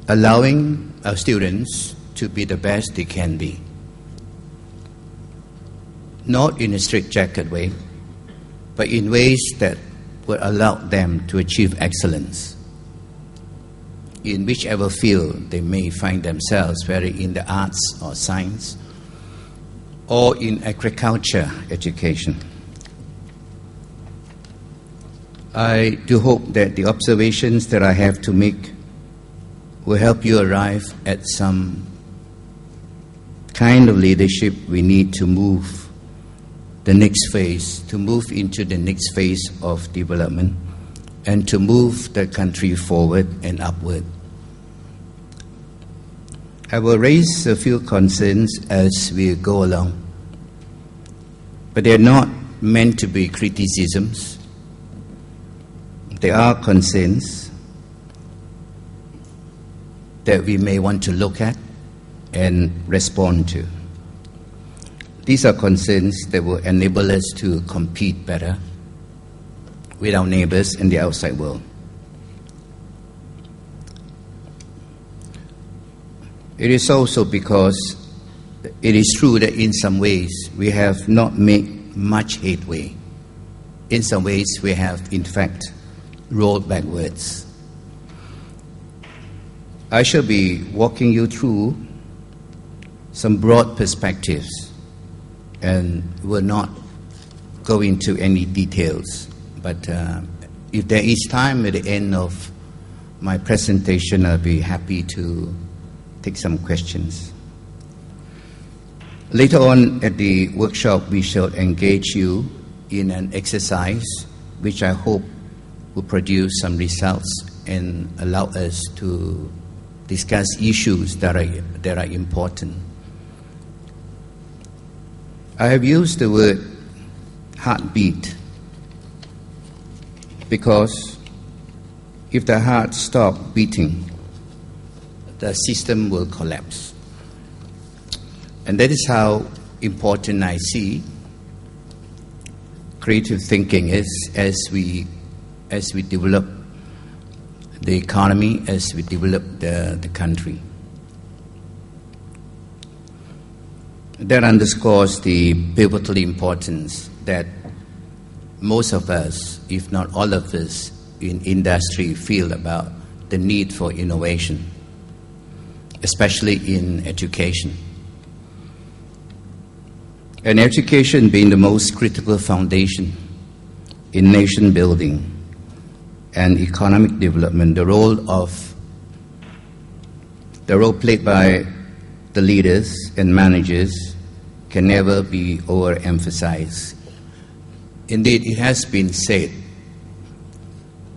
allowing our students to be the best they can be. Not in a straitjacket way, but in ways that will allow them to achieve excellence in whichever field they may find themselves, whether in the arts or science, or in agriculture education. I do hope that the observations that I have to make will help you arrive at some kind of leadership we need to move the next phase, to move into the next phase of development and to move the country forward and upward. I will raise a few concerns as we go along, but they are not meant to be criticisms. They are concerns that we may want to look at and respond to. These are concerns that will enable us to compete better with our neighbors in the outside world. It is also because it is true that in some ways we have not made much headway. In some ways we have, in fact, rolled backwards. I shall be walking you through some broad perspectives and will not go into any details. But if there is time at the end of my presentation, I'll be happy to take some questions. Later on at the workshop, we shall engage you in an exercise which I hope will produce some results and allow us to discuss issues that are important. I have used the word heartbeat because if the heart stops beating, the system will collapse. And that is how important I see creative thinking is as we develop the economy, as we develop the country. That underscores the pivotal importance that most of us, if not all of us, in industry feel about the need for innovation, especially in education. And education being the most critical foundation in nation building and economic development, the role played by the leaders and managers can never be overemphasized. Indeed, it has been said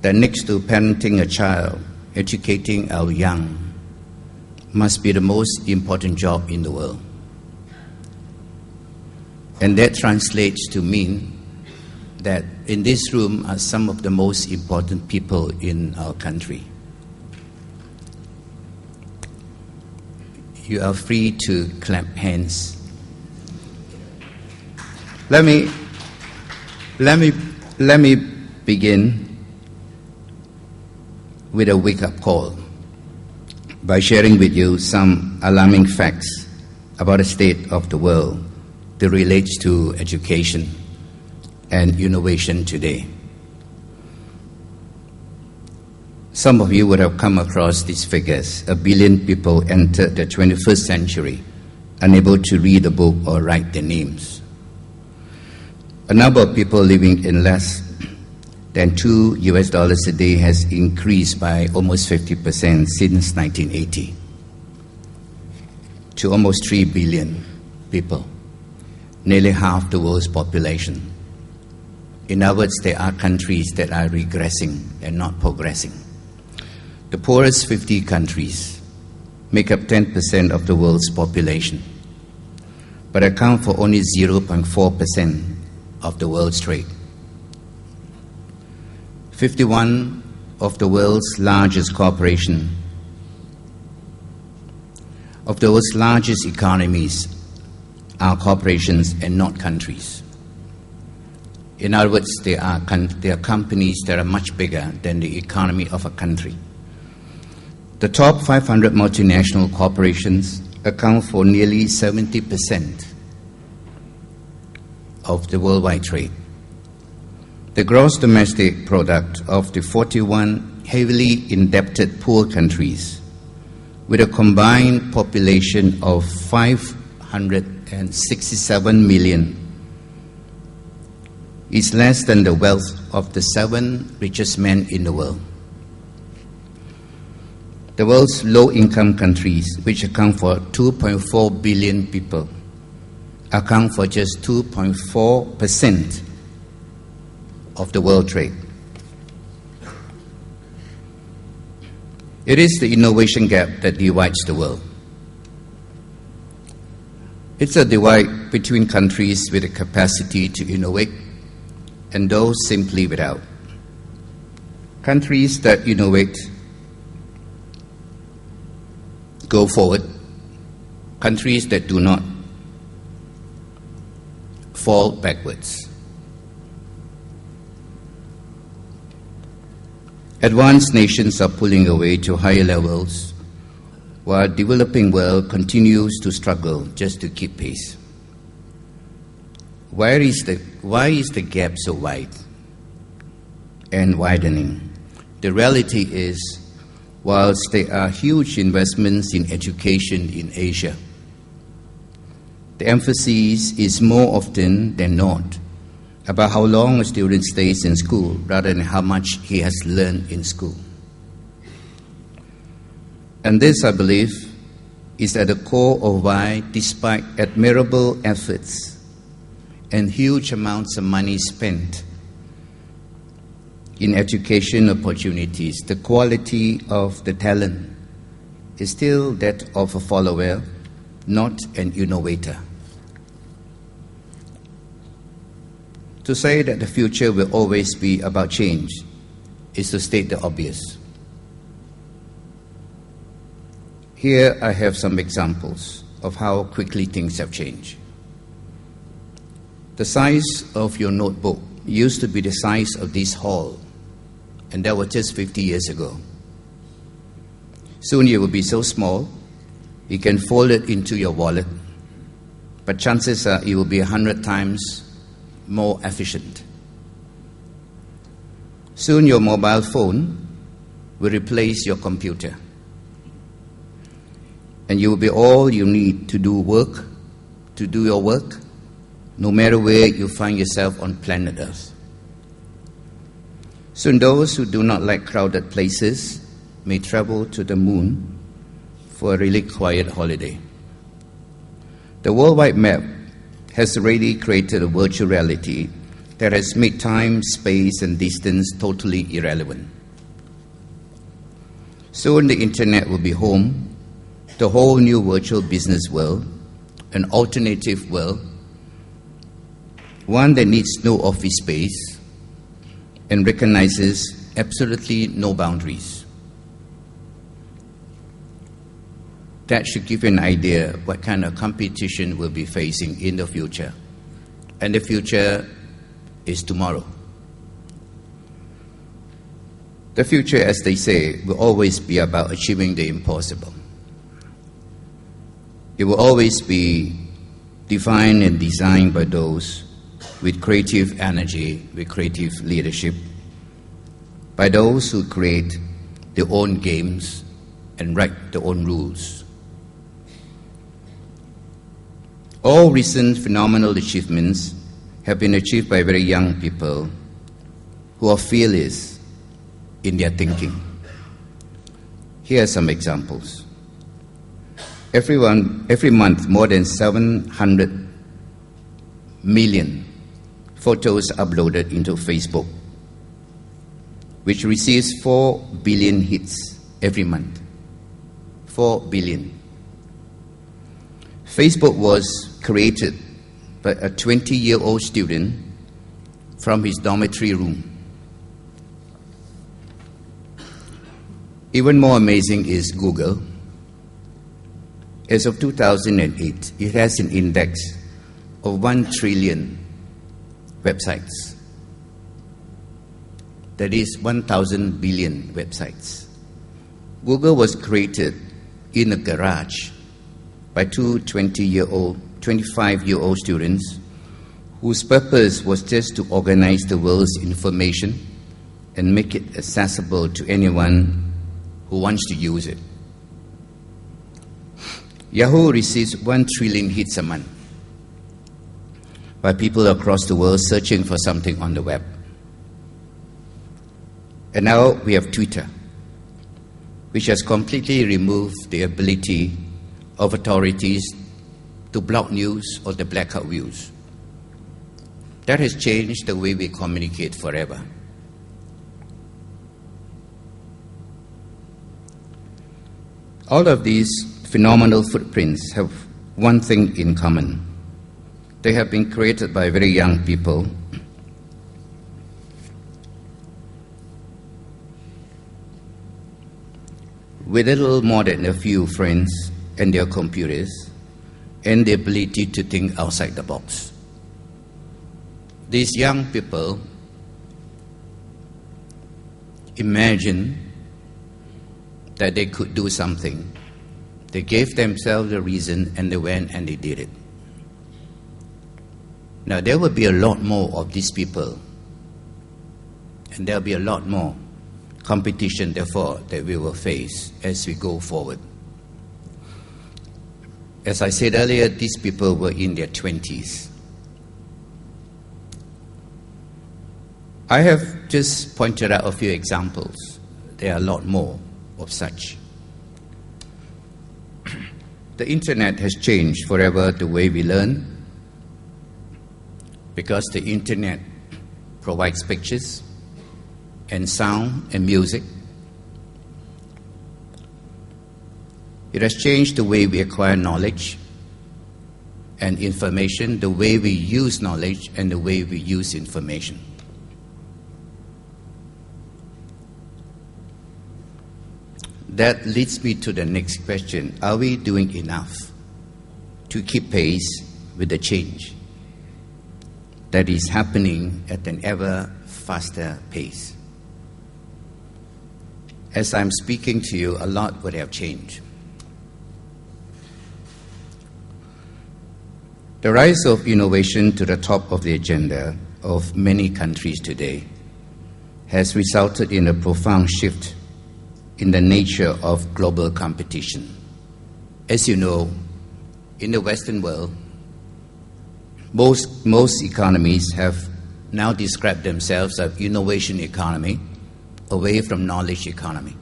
that next to parenting a child, educating our young must be the most important job in the world. And that translates to mean that in this room are some of the most important people in our country. You are free to clap hands. Let me begin with a wake-up call by sharing with you some alarming facts about the state of the world that relates to education and innovation today. Some of you would have come across these figures. 1 billion people entered the 21st century unable to read a book or write their names. A number of people living in less than $2 a day has increased by almost 50% since 1980 to almost 3 billion people, nearly half the world's population. In other words, there are countries that are regressing and not progressing. The poorest 50 countries make up 10% of the world's population, but account for only 0.4% of the world's trade. 51 of the world's largest corporations, of the world's largest economies, are corporations and not countries. In other words, there are companies that are much bigger than the economy of a country. The top 500 multinational corporations account for nearly 70% of the worldwide trade. The gross domestic product of the 41 heavily indebted poor countries, with a combined population of 567 million, is less than the wealth of the 7 richest men in the world. The world's low-income countries, which account for 2.4 billion people, account for just 2.4% of the world trade. It is the innovation gap that divides the world. It's a divide between countries with the capacity to innovate and those simply without. Countries that innovate go forward. Countries that do not fall backwards. Advanced nations are pulling away to higher levels, while developing world continues to struggle just to keep pace. Why is the gap so wide and widening? The reality is, whilst there are huge investments in education in Asia, the emphasis is more often than not about how long a student stays in school rather than how much he has learned in school. And this, I believe, is at the core of why, despite admirable efforts and huge amounts of money spent in education opportunities, the quality of the talent is still that of a follower, not an innovator. To say that the future will always be about change is to state the obvious. Here I have some examples of how quickly things have changed. The size of your notebook used to be the size of this hall, and that was just 50 years ago. Soon it will be so small, you can fold it into your wallet, but chances are it will be 100 times more efficient. Soon your mobile phone will replace your computer, and you will be all you need to do your work, no matter where you find yourself on planet Earth. Soon those who do not like crowded places may travel to the moon for a really quiet holiday. The worldwide map has already created a virtual reality that has made time, space, and distance totally irrelevant. Soon the internet will be home to a whole new virtual business world, an alternative world, one that needs no office space and recognizes absolutely no boundaries. That should give you an idea what kind of competition we'll be facing in the future. And the future is tomorrow. The future, as they say, will always be about achieving the impossible. It will always be defined and designed by those with creative energy, with creative leadership, by those who create their own games and write their own rules. All recent phenomenal achievements have been achieved by very young people who are fearless in their thinking. Here are some examples. Every month, more than 700 million photos uploaded into Facebook, which receives 4 billion hits every month. 4 billion. Facebook was created by a 20-year-old student from his dormitory room. Even more amazing is Google. As of 2008, it has an index of 1 trillion websites. That is 1,000 billion websites. Google was created in a garage by two 25-year-old students whose purpose was just to organize the world's information and make it accessible to anyone who wants to use it. Yahoo receives 1 trillion hits a month by people across the world searching for something on the web. And now we have Twitter, which has completely removed the ability of authorities to block news or to black out views. That has changed the way we communicate forever. All of these phenomenal footprints have one thing in common. They have been created by very young people with little more than a few friends and their computers and the ability to think outside the box. These young people imagine that they could do something. They gave themselves a reason and they went and they did it. Now there will be a lot more of these people, and there will be a lot more competition, therefore, that we will face as we go forward. As I said earlier, these people were in their 20s. I have just pointed out a few examples. There are a lot more of such. The internet has changed forever the way we learn, because the internet provides pictures and sound and music. It has changed the way we acquire knowledge and information, the way we use knowledge and the way we use information. That leads me to the next question. Are we doing enough to keep pace with the change that is happening at an ever faster pace? As I'm speaking to you, a lot would have changed. The rise of innovation to the top of the agenda of many countries today has resulted in a profound shift in the nature of global competition. As you know, in the Western world, most economies have now described themselves as innovation economy, away from knowledge economy.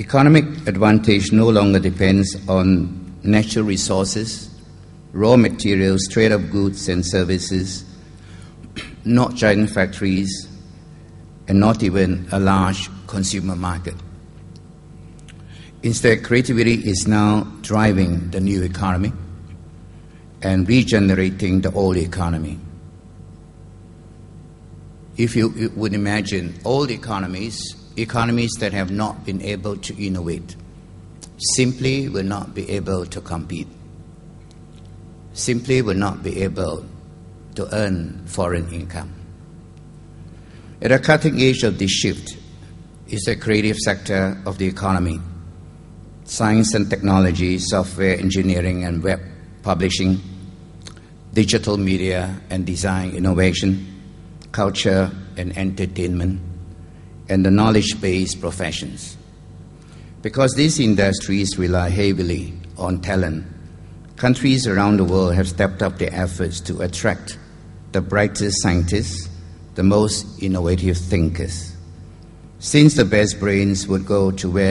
Economic advantage no longer depends on natural resources, raw materials, trade of goods and services, not giant factories, and not even a large consumer market. Instead, creativity is now driving the new economy and regenerating the old economy. If you would imagine old economies that have not been able to innovate, simply will not be able to compete, simply will not be able to earn foreign income. At the cutting edge of this shift is the creative sector of the economy. Science and technology, software engineering and web publishing, digital media and design innovation, culture and entertainment, and the knowledge-based professions. Because these industries rely heavily on talent, countries around the world have stepped up their efforts to attract the brightest scientists, the most innovative thinkers. Since the best brains would go to where